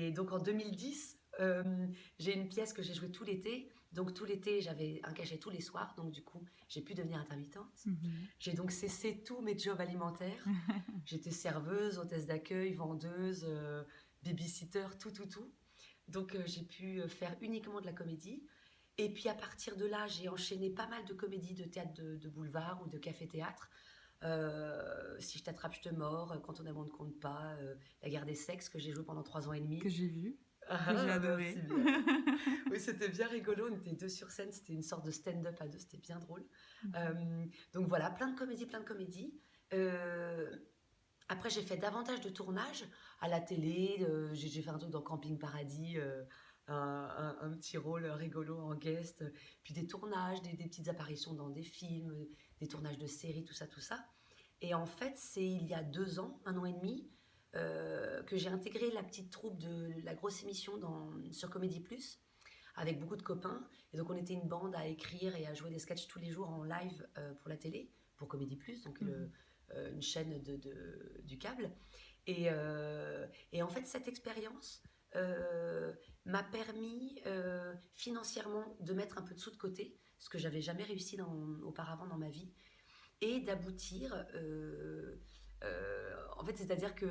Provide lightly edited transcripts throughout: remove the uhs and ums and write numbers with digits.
Et donc en 2010, j'ai une pièce que j'ai jouée tout l'été. Donc tout l'été, j'avais un cachet tous les soirs. Donc du coup, j'ai pu devenir intermittente. J'ai donc cessé tous mes jobs alimentaires. J'étais serveuse, hôtesse d'accueil, vendeuse, babysitter, tout. Donc j'ai pu faire uniquement de la comédie. Et puis à partir de là, j'ai enchaîné pas mal de comédies de théâtre de boulevard ou de café-théâtre. Si je t'attrape, je te mords, Quand on aime, on ne compte pas, La guerre des sexes que j'ai joué pendant 3 ans et demi. Que j'ai vu, Ah, que j'ai merci adoré. bien. Oui, c'était bien rigolo. On était deux sur scène. C'était une sorte de stand-up à deux. C'était bien drôle. Donc voilà, plein de comédies, plein de comédies. Euh, Après, j'ai fait davantage de tournages à la télé. J'ai fait un truc dans Camping Paradis, un petit rôle rigolo en guest. Puis des tournages, des petites apparitions dans des films, des tournages de séries, tout ça. Et en fait, c'est il y a 2 ans, 1 an et demi, que j'ai intégré la petite troupe de la grosse émission sur Comédie Plus avec beaucoup de copains. Et donc, on était une bande à écrire et à jouer des sketchs tous les jours en live pour la télé, pour Comédie Plus, donc une chaîne du câble. Et en fait, cette expérience m'a permis financièrement de mettre un peu de sous de côté, ce que j'avais jamais réussi auparavant dans ma vie, et d'aboutir. En fait, c'est-à-dire que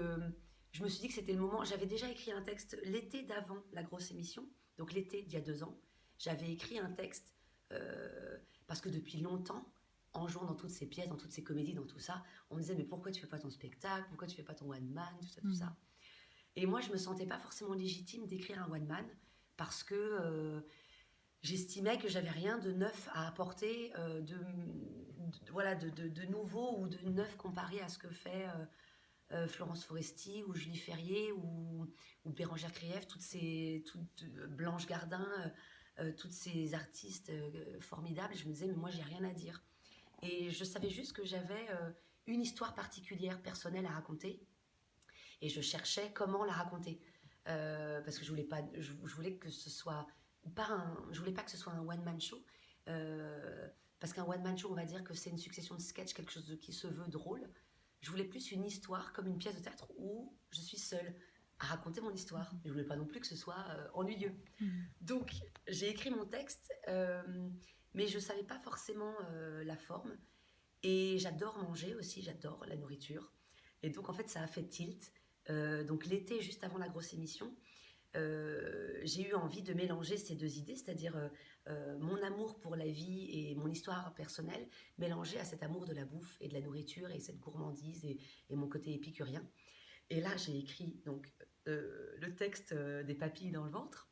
je me suis dit que c'était le moment. J'avais déjà écrit un texte l'été d'avant la grosse émission, donc l'été d'il y a 2 ans. J'avais écrit un texte parce que depuis longtemps, en jouant dans toutes ces pièces, dans toutes ces comédies, dans tout ça, on me disait mais pourquoi tu fais pas ton spectacle, pourquoi tu fais pas ton one man, tout ça. Et moi, je me sentais pas forcément légitime d'écrire un one man parce que j'estimais que j'avais rien de neuf à apporter, voilà, de nouveau ou de neuf comparé à ce que fait Florence Foresti ou Julie Ferrier ou Bérangère Krief, Blanche Gardin, toutes ces artistes formidables. Je me disais, mais moi, j'ai rien à dire. Et je savais juste que j'avais une histoire particulière, personnelle à raconter. Et je cherchais comment la raconter. Parce que je voulais que ce soit je voulais pas que ce soit un one-man show. Parce qu'un one-man show, on va dire que c'est une succession de sketchs, quelque chose qui se veut drôle. Je voulais plus une histoire, comme une pièce de théâtre où je suis seule à raconter mon histoire. Je voulais pas non plus que ce soit ennuyeux. Donc, j'ai écrit mon texte, mais je savais pas forcément la forme. Et j'adore manger aussi, j'adore la nourriture. Et donc, en fait, ça a fait tilt. Donc, l'été, juste avant la grosse émission, j'ai eu envie de mélanger ces deux idées, c'est-à-dire mon amour pour la vie et mon histoire personnelle, mélangée à cet amour de la bouffe et de la nourriture et cette gourmandise et mon côté épicurien. Et là, j'ai écrit donc le texte des papilles dans le ventre.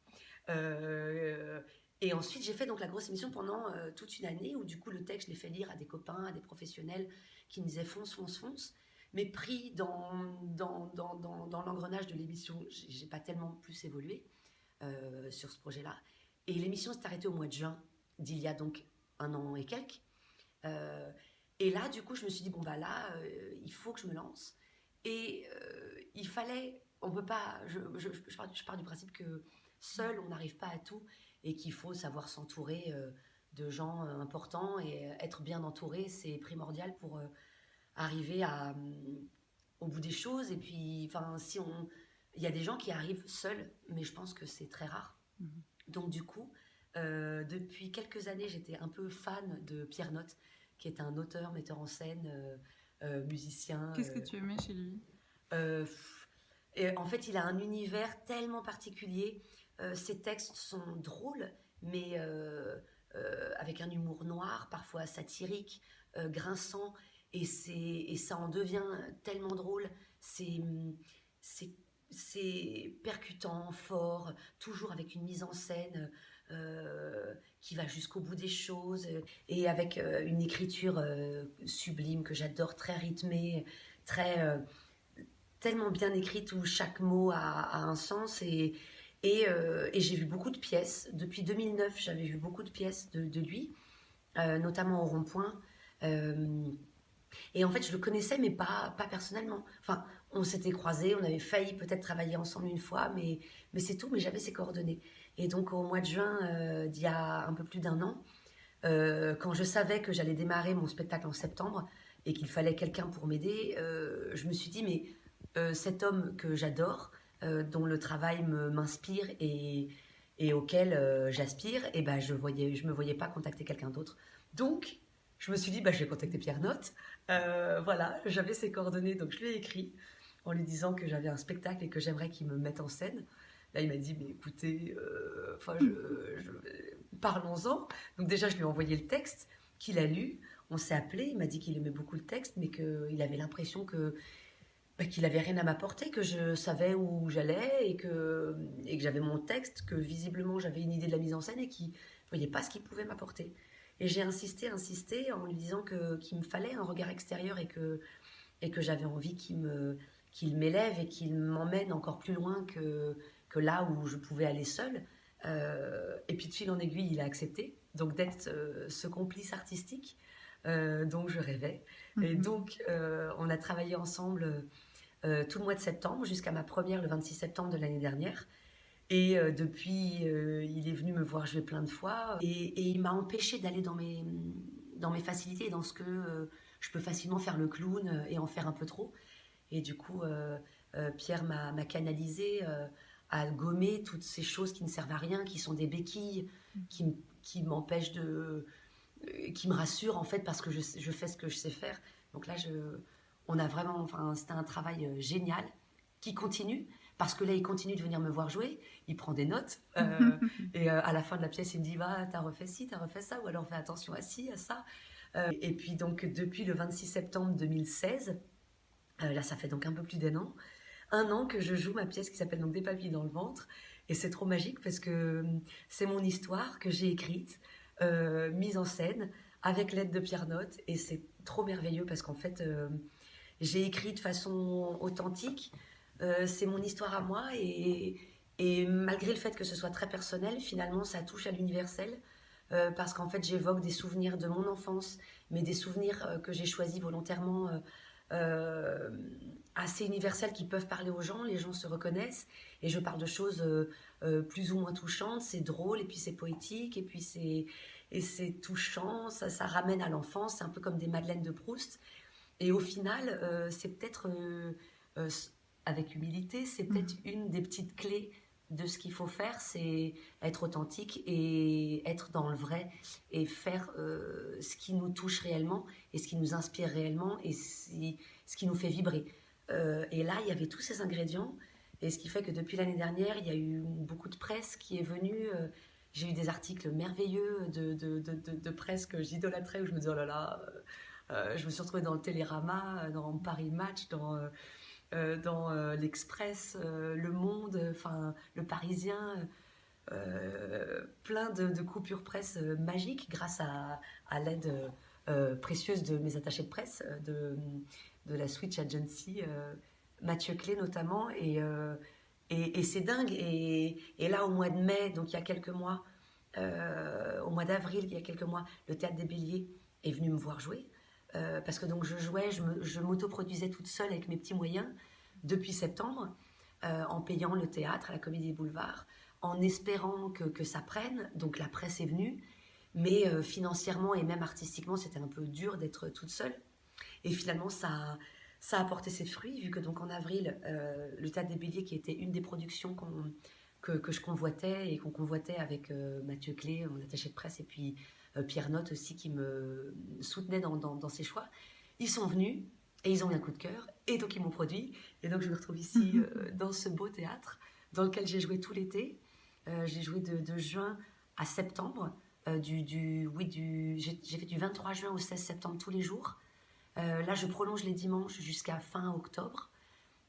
Euh, et ensuite, j'ai fait donc la grosse émission pendant toute une année où du coup le texte, je l'ai fait lire à des copains, à des professionnels qui me disaient fonce. Mais pris dans l'engrenage de l'émission, j'ai pas tellement plus évolué sur ce projet-là. Et l'émission s'est arrêtée au mois de juin d'il y a donc 1 an et quelques. Euh, et là, du coup, je me suis dit, bon, bah là, il faut que je me lance. Et il fallait, on peut pas, je pars du principe que seul, on n'arrive pas à tout et qu'il faut savoir s'entourer de gens importants et être bien entouré, c'est primordial pour arriver au bout des choses. Et puis, enfin, il y a des gens qui arrivent seuls, mais je pense que c'est très rare. Donc du coup, depuis quelques années, j'étais un peu fan de Pierre Notte, qui est un auteur, metteur en scène, musicien. Qu'est-ce que tu aimais chez lui? Euh, et en fait, il a un univers tellement particulier. Ses textes sont drôles, mais avec un humour noir, parfois satirique, grinçant, et ça en devient tellement drôle. C'est, c'est, c'est percutant, fort, toujours avec une mise en scène qui va jusqu'au bout des choses, et avec une écriture sublime que j'adore, très rythmée, très tellement bien écrite où chaque mot a un sens. Et j'ai vu beaucoup de pièces. Depuis 2009, j'avais vu beaucoup de pièces de lui, notamment au Rond-Point. Euh, et en fait, je le connaissais, mais pas personnellement. Enfin, on s'était croisés, on avait failli peut-être travailler ensemble une fois, mais c'est tout, mais j'avais ses coordonnées. Et donc, au mois de juin d'il y a un peu plus d'1 an, quand je savais que j'allais démarrer mon spectacle en septembre et qu'il fallait quelqu'un pour m'aider, je me suis dit, mais cet homme que j'adore, dont le travail m'inspire et auquel j'aspire, et ben je me voyais pas contacter quelqu'un d'autre. Donc, je me suis dit, bah, je vais contacter Pierre Note. Voilà, j'avais ses coordonnées, donc je lui ai écrit en lui disant que j'avais un spectacle et que j'aimerais qu'il me mette en scène. Là, il m'a dit, mais écoutez, parlons-en. Donc déjà, je lui ai envoyé le texte qu'il a lu. On s'est appelé, il m'a dit qu'il aimait beaucoup le texte, mais qu'il avait l'impression qu'il avait rien à m'apporter, que je savais où j'allais et que j'avais mon texte, que visiblement j'avais une idée de la mise en scène et qu'il ne voyait pas ce qu'il pouvait m'apporter. Et j'ai insisté en lui disant qu'il me fallait un regard extérieur et que j'avais envie qu'il m'élève et qu'il m'emmène encore plus loin que là où je pouvais aller seule. Et puis de fil en aiguille, il a accepté donc d'être ce complice artistique dont je rêvais. Et donc, on a travaillé ensemble tout le mois de septembre jusqu'à ma première le 26 septembre de l'année dernière. Et depuis, il est venu me voir jouer plein de fois et il m'a empêché d'aller dans mes facilités, dans ce que je peux facilement faire le clown et en faire un peu trop. Et du coup, Pierre m'a canalisé à gommer toutes ces choses qui ne servent à rien, qui sont des béquilles, qui m'empêchent qui me rassurent en fait parce que je fais ce que je sais faire. Donc là, on a vraiment, enfin, c'était un travail génial qui continue. Parce que là, il continue de venir me voir jouer, il prend des notes, et à la fin de la pièce, il me dit bah, t'as refait ci, t'as refait ça, ou alors fais attention à ci, à ça. Et puis, donc, depuis le 26 septembre 2016, là, ça fait donc un peu plus un an que je joue ma pièce qui s'appelle donc Des papilles dans le ventre. Et c'est trop magique parce que c'est mon histoire que j'ai écrite, mise en scène, avec l'aide de Pierre Note. Et c'est trop merveilleux parce qu'en fait, j'ai écrit de façon authentique. C'est mon histoire à moi et malgré le fait que ce soit très personnel, finalement, ça touche à l'universel. Parce qu'en fait, j'évoque des souvenirs de mon enfance, mais des souvenirs que j'ai choisis volontairement euh, assez universels qui peuvent parler aux gens. Les gens se reconnaissent et je parle de choses plus ou moins touchantes. C'est drôle et puis c'est poétique et c'est touchant. Ça ramène à l'enfance. C'est un peu comme des Madeleines de Proust. Et au final, c'est peut-être, euh, avec humilité, c'est peut-être une des petites clés de ce qu'il faut faire, c'est être authentique et être dans le vrai et faire ce qui nous touche réellement et ce qui nous inspire réellement et ce qui nous fait vibrer. Et là, il y avait tous ces ingrédients et ce qui fait que depuis l'année dernière, il y a eu beaucoup de presse qui est venue. J'ai eu des articles merveilleux de presse que j'idolâtrais où je me disais oh là là, je me suis retrouvée dans le Télérama, dans Paris Match, dans l'Express, Le Monde, enfin le Parisien, plein de coupures presse magiques grâce à l'aide précieuse de mes attachés de presse, de la Switch Agency, Mathieu Clé notamment, et c'est dingue. Et là, au mois de mai, donc il y a quelques mois, au mois d'avril, il y a quelques mois, le Théâtre des Béliers est venu me voir jouer. Parce que donc je jouais, je m'autoproduisais toute seule avec mes petits moyens depuis septembre, en payant le théâtre à la Comédie des Boulevards, en espérant que ça prenne. Donc la presse est venue, mais financièrement et même artistiquement, c'était un peu dur d'être toute seule. Et finalement, ça a porté ses fruits, vu que donc en avril, le Théâtre des Béliers, qui était une des productions que je convoitais et qu'on convoitait avec Mathieu Clé, mon attaché de presse, et puis Pierre Note aussi qui me soutenait dans ses choix. Ils sont venus et ils ont eu un coup de cœur et donc ils m'ont produit. Et donc je me retrouve ici dans ce beau théâtre dans lequel j'ai joué tout l'été. J'ai joué de juin à septembre. J'ai fait du 23 juin au 16 septembre tous les jours. Là, je prolonge les dimanches jusqu'à fin octobre.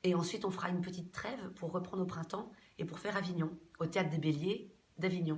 Et ensuite, on fera une petite trêve pour reprendre au printemps et pour faire Avignon, au Théâtre des Béliers d'Avignon.